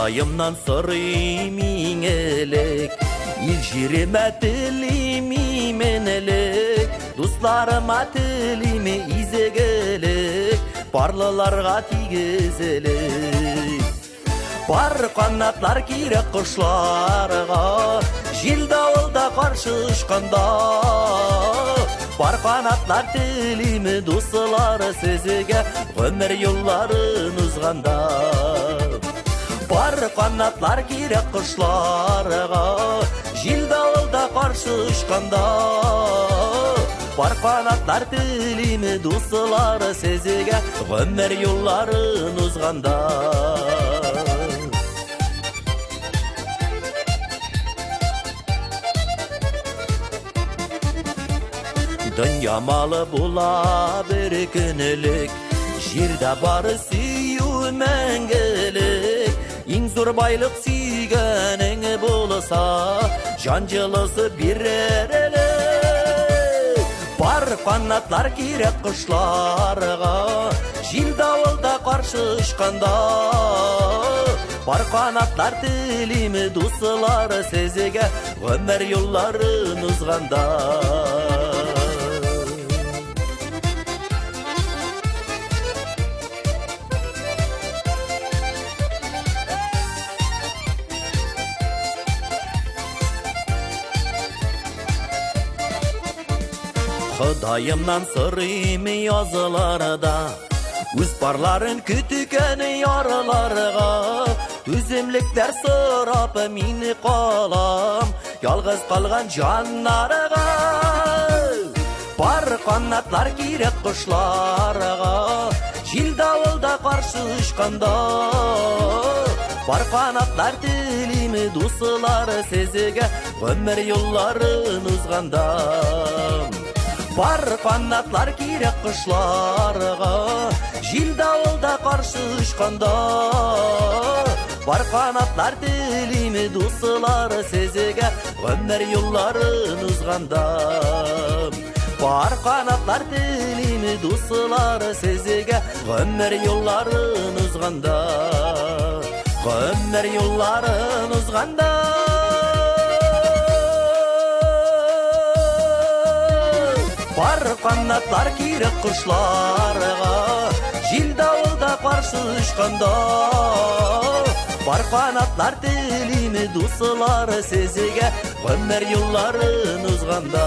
Құдайымнан сұраймын елек, ел жеріме тілеймін менелек, достарыма тілейме изегелек, барлыларға тигізелек. Бар қанатлар керек құшларға, жел дауылда қарсы ұшқанда. Бар қанатлар тілейме достылар сізге, өмір жолларын ұзғанда. Бар қанатлар керек құшларға, жел дауылда қарсы ұшқанда. Бар қанатлар тілейме достылар сізге, өмір жолларын ұзғанда. Dünya malı bula bir günlük, жерде бары сүю мәңгілік. Ең зор байлық сүйгенің болса, жан жылысы берерлік. Бар қанатлар керек құшларға, жел дауылда қарсы ұшқанда. Бар қанатлар тілейме достылар сізге, өмір жолларын ұзғанда. Құдайымнан сұраймын yazılarda, өз барларын күткен ярыларға. Өзімліктер сұрап мені қалам, ялғыз қалған жанларға. Бар қанатлар керек құшларға, жел дауылда қарсы ұшқанда. Бар қанатлар тілейме достылар сізге, өмір жолларын ұзғанда. Бар қанатлар керек құшларға, жел дауылда қарсы ұшқанда. Бар қанатлар тілейме достылар сізге, өмір жолларын ұзғанда. Бар қанатлар тілейме достылар сізге, өмір жолларын ұзғанда. Өмір жолларын ұзғанда. Бар қанатлар керек құшларға, жел дауылда қарсы ұшқанда. Бар қанатлар тілейме достылар сізге, өмір жолларын ұзғанда.